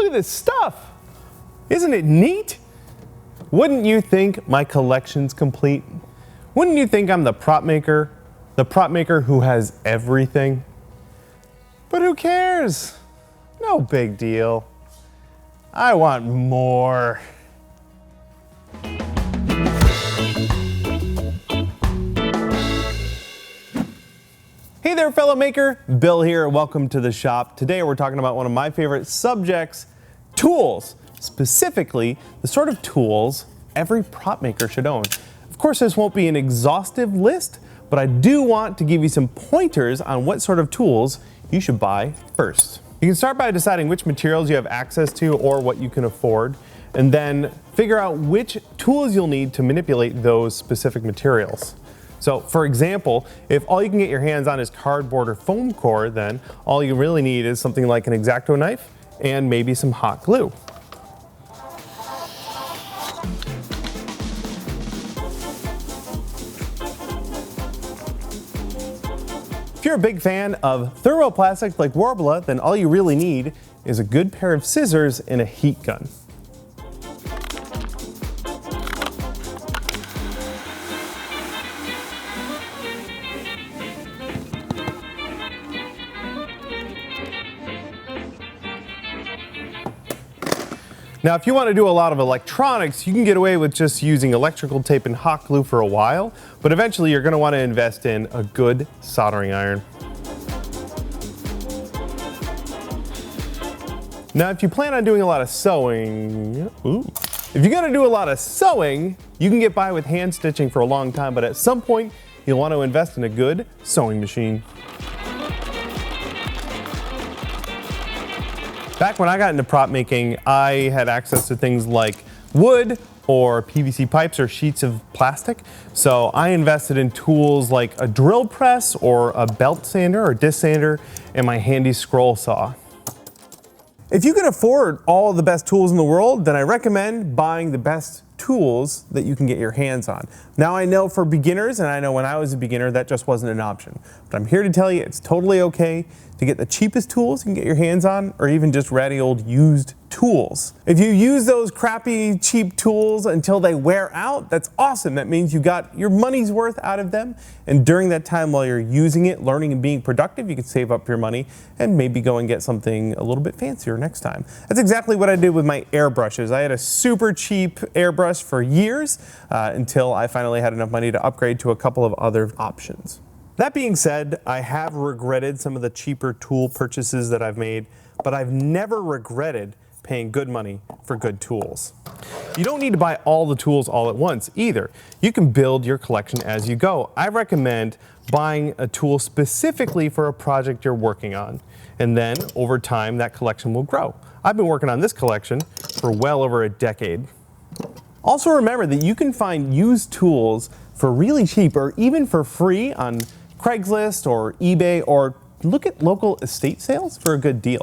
Look at this stuff. Isn't it neat? Wouldn't you think my collection's complete? Wouldn't you think I'm the prop maker who has everything? But who cares? No big deal. I want more. Hey there, fellow maker. Bill here. Welcome to the shop. Today we're talking about one of my favorite subjects, tools. Specifically, the sort of tools every prop maker should own. Of course, this won't be an exhaustive list, but I do want to give you some pointers on what sort of tools you should buy first. You can start by deciding which materials you have access to or what you can afford, and then figure out which tools you'll need to manipulate those specific materials. So for example, if all you can get your hands on is cardboard or foam core, then all you really need is something like an X-Acto knife and maybe some hot glue. If you're a big fan of thermoplastics like Warbler, then all you really need is a good pair of scissors and a heat gun. Now, if you want to do a lot of electronics, you can get away with just using electrical tape and hot glue for a while, but eventually you're going to want to invest in a good soldering iron. Now, if you plan on doing a lot of sewing, if you're going to do a lot of sewing, you can get by with hand stitching for a long time, but at some point, you'll want to invest in a good sewing machine. Back when I got into prop making, I had access to things like wood or PVC pipes or sheets of plastic. So I invested in tools like a drill press or a belt sander or disc sander and my handy scroll saw. If you can afford all the best tools in the world, then I recommend buying the best tools that you can get your hands on. Now I know for beginners, and I know when I was a beginner that just wasn't an option, but I'm here to tell you it's totally okay to get the cheapest tools you can get your hands on, or even just ratty old used tools. If you use those crappy cheap tools until they wear out, that's awesome. That means you got your money's worth out of them, and during that time while you're using it, learning and being productive, you can save up your money and maybe go and get something a little bit fancier next time. That's exactly what I did with my airbrushes. I had a super cheap airbrush for years until I finally had enough money to upgrade to a couple of other options. That being said, I have regretted some of the cheaper tool purchases that I've made, but I've never regretted paying good money for good tools. You don't need to buy all the tools all at once either. You can build your collection as you go. I recommend buying a tool specifically for a project you're working on, and then over time that collection will grow. I've been working on this collection for well over a decade. Also remember that you can find used tools for really cheap or even for free on Craigslist or eBay, or look at local estate sales for a good deal.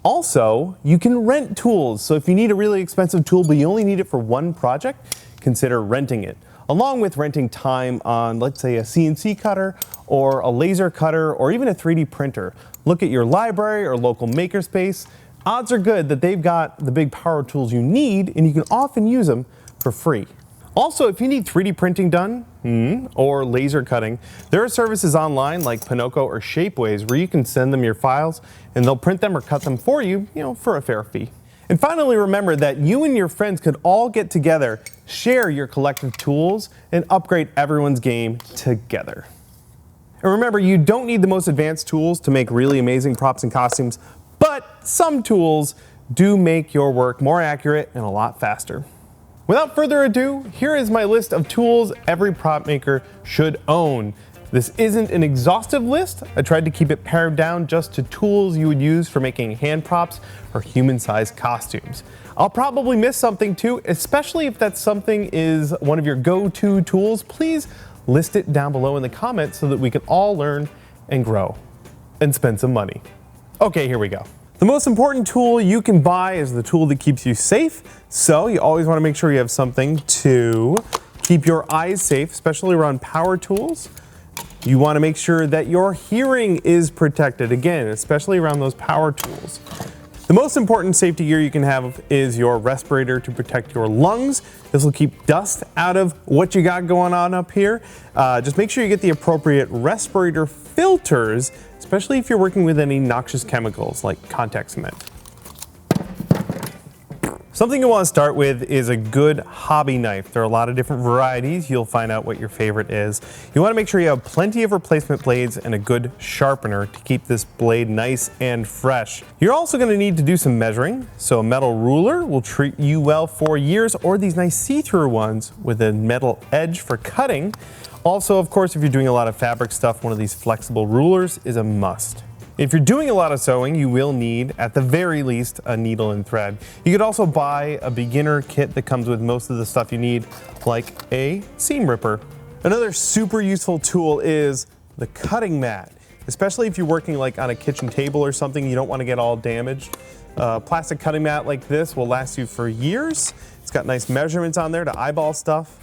Also, you can rent tools. So if you need a really expensive tool but you only need it for one project, consider renting it. Along with renting time on, let's say, a CNC cutter or a laser cutter or even a 3D printer. Look at your library or local makerspace. Odds are good that they've got the big power tools you need, and you can often use them for free. Also, if you need 3D printing done or laser cutting, there are services online like Pinocchio or Shapeways where you can send them your files and they'll print them or cut them for you, for a fair fee. And finally, remember that you and your friends could all get together, share your collective tools, and upgrade everyone's game together. And remember, you don't need the most advanced tools to make really amazing props and costumes, but some tools do make your work more accurate and a lot faster. Without further ado, here is my list of tools every prop maker should own. This isn't an exhaustive list. I tried to keep it pared down just to tools you would use for making hand props or human-sized costumes. I'll probably miss something too, especially if that something is one of your go-to tools. Please list it down below in the comments so that we can all learn and grow and spend some money. Okay, here we go. The most important tool you can buy is the tool that keeps you safe. So you always want to make sure you have something to keep your eyes safe, especially around power tools. You want to make sure that your hearing is protected, again, especially around those power tools. The most important safety gear you can have is your respirator to protect your lungs. This will keep dust out of what you got going on up here. Just make sure you get the appropriate respirator filters, especially if you're working with any noxious chemicals like contact cement. Something you want to start with is a good hobby knife. There are a lot of different varieties. You'll find out what your favorite is. You want to make sure you have plenty of replacement blades and a good sharpener to keep this blade nice and fresh. You're also going to need to do some measuring. So a metal ruler will treat you well for years, or these nice see-through ones with a metal edge for cutting. Also, of course, if you're doing a lot of fabric stuff, one of these flexible rulers is a must. If you're doing a lot of sewing, you will need, at the very least, a needle and thread. You could also buy a beginner kit that comes with most of the stuff you need, like a seam ripper. Another super useful tool is the cutting mat, especially if you're working like on a kitchen table or something, you don't want to get all damaged. A plastic cutting mat like this will last you for years. It's got nice measurements on there to eyeball stuff,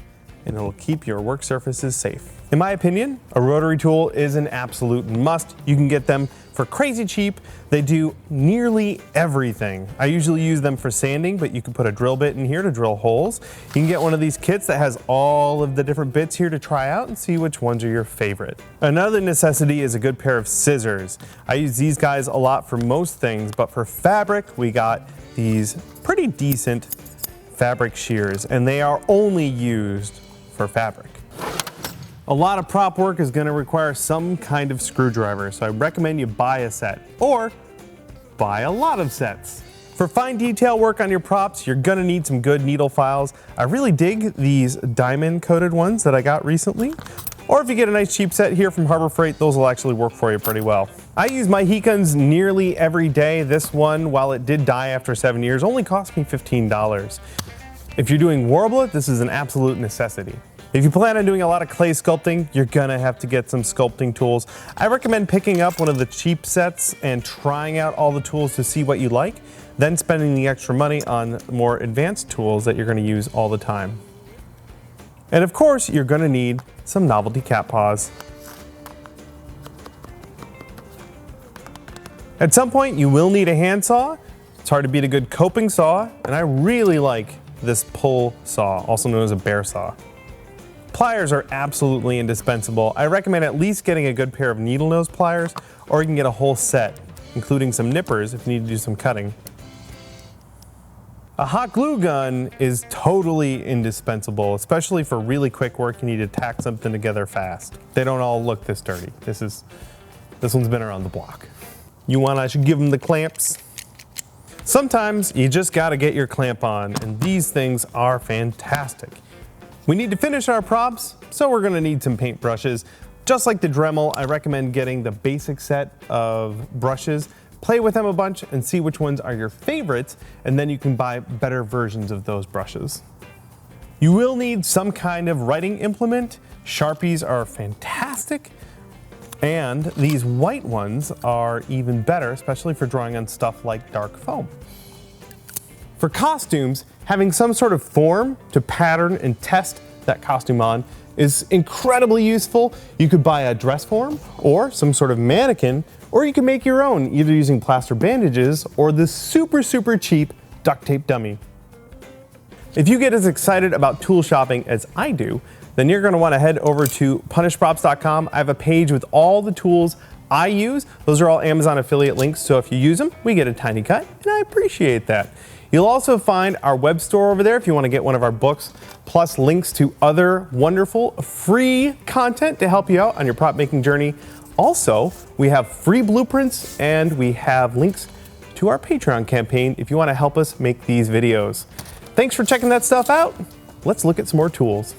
and it'll keep your work surfaces safe. In my opinion, a rotary tool is an absolute must. You can get them for crazy cheap. They do nearly everything. I usually use them for sanding, but you can put a drill bit in here to drill holes. You can get one of these kits that has all of the different bits here to try out and see which ones are your favorite. Another necessity is a good pair of scissors. I use these guys a lot for most things, but for fabric, we got these pretty decent fabric shears, and they are only used for fabric. A lot of prop work is going to require some kind of screwdriver, so I recommend you buy a set, or buy a lot of sets. For fine detail work on your props, you're going to need some good needle files. I really dig these diamond coated ones that I got recently. Or if you get a nice cheap set here from Harbor Freight, those will actually work for you pretty well. I use my heat guns nearly every day. This one, while it did die after 7 years, only cost me $15. If you're doing Warbler, this is an absolute necessity. If you plan on doing a lot of clay sculpting, you're gonna have to get some sculpting tools. I recommend picking up one of the cheap sets and trying out all the tools to see what you like, then spending the extra money on more advanced tools that you're gonna use all the time. And of course, you're gonna need some novelty cat paws. At some point, you will need a handsaw. It's hard to beat a good coping saw, and I really like this pull saw, also known as a bear saw. Pliers are absolutely indispensable. I recommend at least getting a good pair of needle nose pliers, or you can get a whole set, including some nippers if you need to do some cutting. A hot glue gun is totally indispensable, especially for really quick work you need to tack something together fast. They don't all look this dirty. This one's been around the block. I should give them the clamps? Sometimes you just gotta get your clamp on, and these things are fantastic. We need to finish our props, so we're gonna need some paint brushes. Just like the Dremel, I recommend getting the basic set of brushes, play with them a bunch and see which ones are your favorites, and then you can buy better versions of those brushes. You will need some kind of writing implement. Sharpies are fantastic, and these white ones are even better, especially for drawing on stuff like dark foam. For costumes, having some sort of form to pattern and test that costume on is incredibly useful. You could buy a dress form or some sort of mannequin, or you can make your own, either using plaster bandages or this super cheap duct tape dummy. If you get as excited about tool shopping as I do, then you're gonna wanna head over to punishprops.com. I have a page with all the tools I use. Those are all Amazon affiliate links, so if you use them, we get a tiny cut, and I appreciate that. You'll also find our web store over there if you want to get one of our books, plus links to other wonderful free content to help you out on your prop making journey. Also, we have free blueprints and we have links to our Patreon campaign if you want to help us make these videos. Thanks for checking that stuff out. Let's look at some more tools.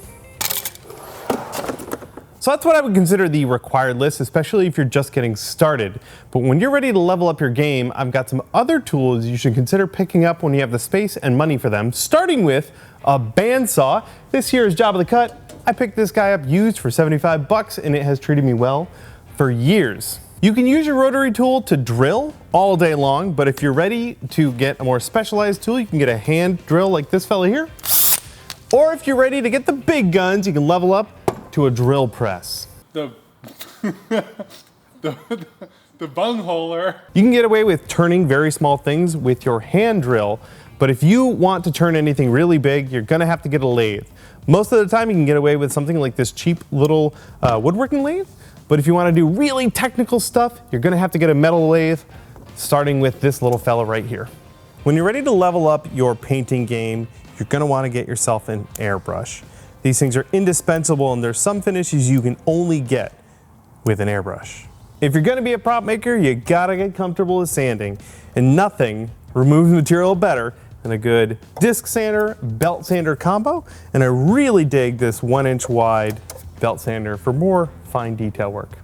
So that's what I would consider the required list, especially if you're just getting started. But when you're ready to level up your game, I've got some other tools you should consider picking up when you have the space and money for them, starting with a bandsaw. This here is Job of the Cut. I picked this guy up used for 75 bucks and it has treated me well for years. You can use your rotary tool to drill all day long, but if you're ready to get a more specialized tool, you can get a hand drill like this fella here. Or if you're ready to get the big guns, you can level up to a drill press. The bungholer. You can get away with turning very small things with your hand drill, but if you want to turn anything really big, you're gonna have to get a lathe. Most of the time you can get away with something like this cheap little woodworking lathe, but if you wanna do really technical stuff, you're gonna have to get a metal lathe, starting with this little fella right here. When you're ready to level up your painting game, you're gonna wanna get yourself an airbrush. These things are indispensable, and there's some finishes you can only get with an airbrush. If you're gonna be a prop maker, you gotta get comfortable with sanding, and nothing removes material better than a good disc sander, belt sander combo, and I really dig this 1-inch wide belt sander for more fine detail work.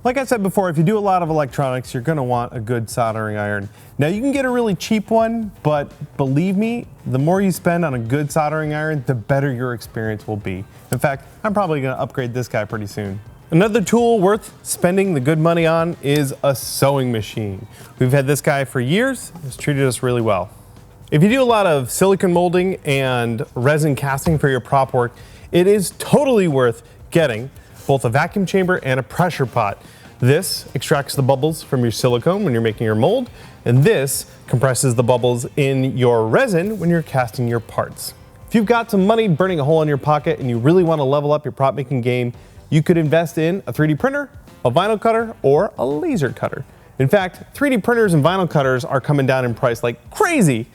Like I said before, if you do a lot of electronics, you're gonna want a good soldering iron. Now you can get a really cheap one, but believe me, the more you spend on a good soldering iron, the better your experience will be. In fact, I'm probably gonna upgrade this guy pretty soon. Another tool worth spending the good money on is a sewing machine. We've had this guy for years. It's treated us really well. If you do a lot of silicone molding and resin casting for your prop work, it is totally worth getting both a vacuum chamber and a pressure pot. This extracts the bubbles from your silicone when you're making your mold, and this compresses the bubbles in your resin when you're casting your parts. If you've got some money burning a hole in your pocket and you really want to level up your prop making game, you could invest in a 3D printer, a vinyl cutter, or a laser cutter. In fact, 3D printers and vinyl cutters are coming down in price like crazy.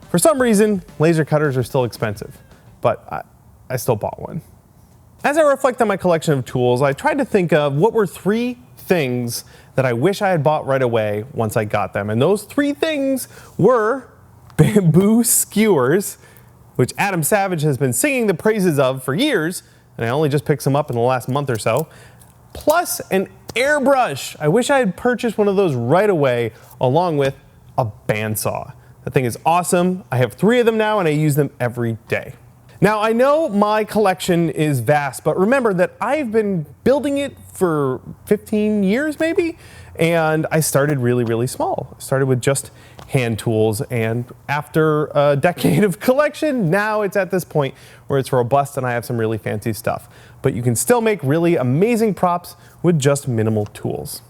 For some reason, laser cutters are still expensive, but I still bought one. As I reflect on my collection of tools, I tried to think of what were 3 things that I wish I had bought right away once I got them. And those 3 things were bamboo skewers, which Adam Savage has been singing the praises of for years, and I only just picked some up in the last month or so, plus an airbrush. I wish I had purchased one of those right away, along with a bandsaw. That thing is awesome. I have 3 of them now and I use them every day. Now I know my collection is vast, but remember that I've been building it for 15 years maybe, and I started really, really small. I started with just hand tools, and after a decade of collection, now it's at this point where it's robust and I have some really fancy stuff. But you can still make really amazing props with just minimal tools.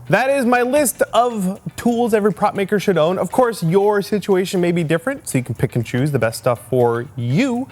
That is my list of tools every prop maker should own. Of course, your situation may be different, so you can pick and choose the best stuff for you.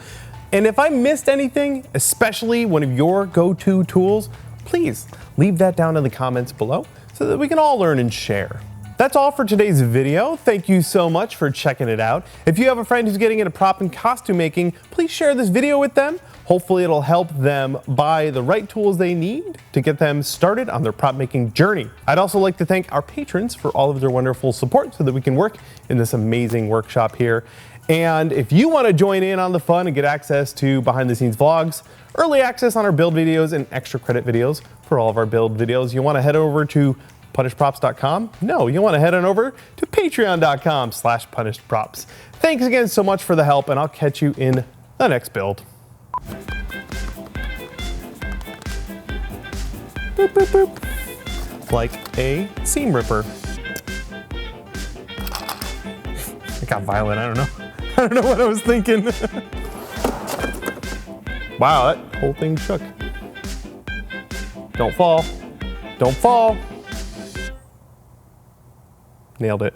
And if I missed anything, especially one of your go-to tools, please leave that down in the comments below so that we can all learn and share. That's all for today's video. Thank you so much for checking it out. If you have a friend who's getting into prop and costume making, please share this video with them. Hopefully it'll help them buy the right tools they need to get them started on their prop making journey. I'd also like to thank our patrons for all of their wonderful support so that we can work in this amazing workshop here. And if you want to join in on the fun and get access to behind the scenes vlogs, early access on our build videos, and extra credit videos for all of our build videos, you want to head over to punishedprops.com? No, you want to head on over to patreon.com/punishedprops. Thanks again so much for the help, and I'll catch you in the next build. Boop, boop, boop. Like a seam ripper. It got violent, I don't know. I don't know what I was thinking. Wow, that whole thing shook. Don't fall. Don't fall. Nailed it.